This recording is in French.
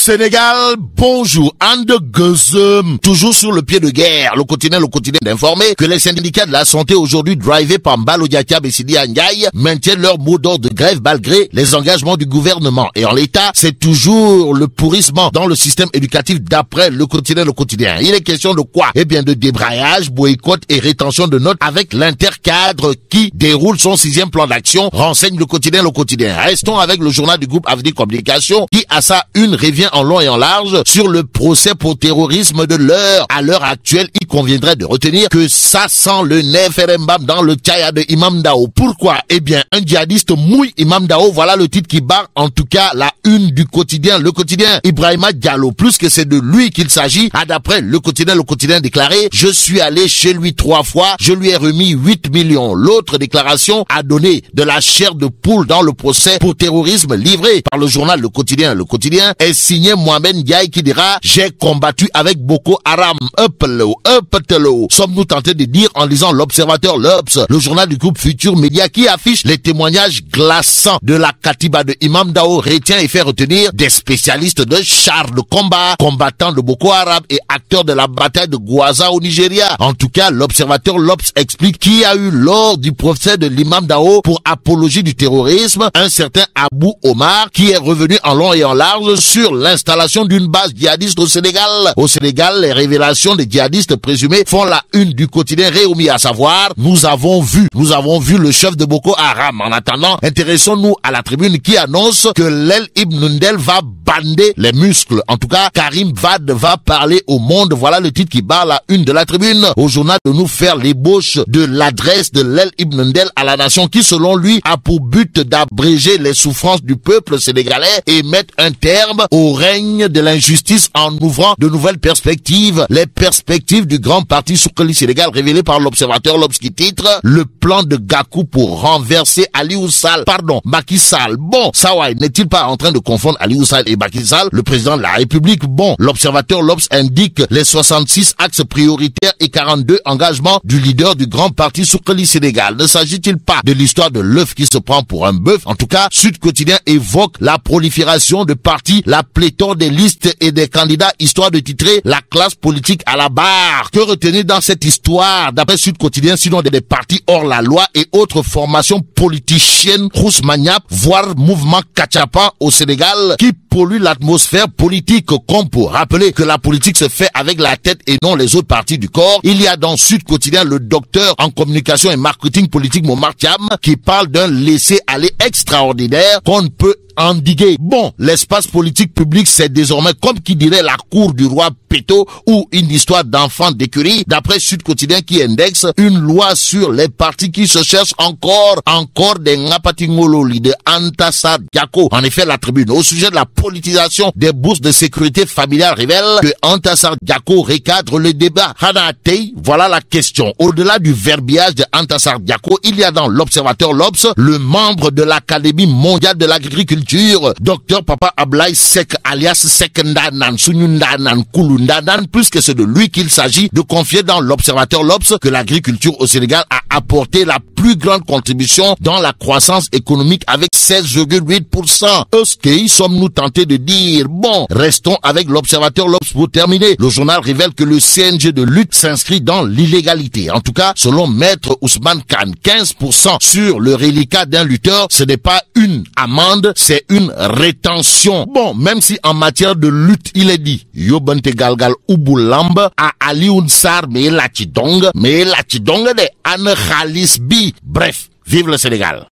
Sénégal, bonjour. Ande Gozum, toujours sur le pied de guerre. Le quotidien d'informer que les syndicats de la santé aujourd'hui drivés par Mbalo Diakab et Sidi Ndiaye maintiennent leur mot d'ordre de grève malgré les engagements du gouvernement. Et en l'état, c'est toujours le pourrissement dans le système éducatif d'après le quotidien. Il est question de quoi? Eh bien de débrayage, boycott et rétention de notes avec l'intercadre qui déroule son 6e plan d'action, renseigne le quotidien. Restons avec le journal du groupe Avenir Communication qui à sa une revient en long et en large sur le procès pour terrorisme de l'heure. À l'heure actuelle, il conviendrait de retenir que ça sent le Neferembam dans le Tchaya de Imam Dao. Pourquoi? Eh bien, un djihadiste mouille Imam Dao, voilà le titre qui barre en tout cas la une du quotidien. Le quotidien Ibrahima Diallo, plus que c'est de lui qu'il s'agit, a d'après le quotidien déclaré: je suis allé chez lui 3 fois, je lui ai remis 8 millions. L'autre déclaration a donné de la chair de poule dans le procès pour terrorisme livré par le journal Le Quotidien est signé Mohamed Ndiaye qui dira: j'ai combattu avec Boko Haram. Sommes-nous tentés de dire en lisant l'Observateur, l'Obs, le journal du groupe Futur Média qui affiche les témoignages glaçants de la Katiba de Imam Dao, retient et fait retenir des spécialistes de chars de combat, combattants de Boko Haram et acteurs de la bataille de Gwaza au Nigeria. En tout cas, l'Observateur, l'Obs explique qu'il y a eu lors du procès de l'imam Dao pour apologie du terrorisme un certain Abou Omar qui est revenu en long et en large sur l'installation d'une base djihadiste au Sénégal. Au Sénégal, les révélations des djihadistes présumés font la une du quotidien Réumi, à savoir: nous avons vu le chef de Boko Haram. En attendant, intéressons-nous à la tribune qui annonce que l'El Ibn Ndel va bander les muscles. En tout cas, Karim Wade va parler au monde. Voilà le titre qui barre la une de la tribune. Au journal de nous faire l'ébauche de l'adresse de l'El Ibn Ndel à la nation qui, selon lui, a pour but d'abréger les souffrances du peuple sénégalais et mettre un terme au règne de l'injustice en ouvrant de nouvelles perspectives. Les perspectives du grand parti Soukali Sénégal révélées par l'Observateur, l'Obs qui titre: le plan de Gakou pour renverser Macky Sall. Bon, Sawai n'est-il pas en train de confondre Aliou Sall et Macky Sall, le président de la République? Bon, l'Observateur, l'Obs indique les 66 axes prioritaires et 42 engagements du leader du grand parti Soukali Sénégal. Ne s'agit-il pas de l'histoire de l'œuf qui se prend pour un bœuf? En tout cas, Sud Quotidien évoque la prolifération de partis, la pléthore des listes et des candidats, histoire de titrer la classe politique à la barre. Que retenir dans cette histoire? D'après Sud Quotidien, sinon des partis hors la loi et autres formations politiciennes, Rousmaniap, voire mouvement Kachapa au Sénégal, qui pollue l'atmosphère politique. Comme pour rappeler que la politique se fait avec la tête et non les autres parties du corps, il y a dans Sud Quotidien le docteur en communication et marketing politique Momar Thiam qui parle d'un laisser-aller extraordinaire qu'on ne peut endiguer. Bon, l'espace politique public, c'est désormais, comme qui dirait, la cour du roi Péto ou une histoire d'enfant d'écurie. D'après Sud Quotidien qui indexe une loi sur les partis qui se cherchent encore des Ngapatingololi de Antassar Diako. En effet, la tribune au sujet de la politisation des bourses de sécurité familiale révèle que Antassar Diako recadre le débat. Hanatei, voilà la question. Au-delà du verbiage de Antassar Diako, il y a dans l'Observateur, l'Obs, le membre de l'Académie mondiale de l'agriculture, Docteur Papa Ablaye Sek alias Sekendanan, Sunyundanan, Kulundanan, puisque c'est de lui qu'il s'agit de confier dans l'Observateur, l'Obs, que l'agriculture au Sénégal a apporté la plus grande contribution dans la croissance économique avec 16,8%. Est-ce sommes-nous tentés de dire? Bon, restons avec l'Observateur, l'Obs pour terminer. Le journal révèle que le CNG de lutte s'inscrit dans l'illégalité. En tout cas, selon Maître Ousmane Khan, 15% sur le reliquat d'un lutteur, ce n'est pas une amende, c'est une rétention. Bon, même si en matière de lutte, il est dit Yobante Galgal Ubulamb à Alioune Sarr mais la chidong de Anne Khalis Bi. Bref, vive le Sénégal.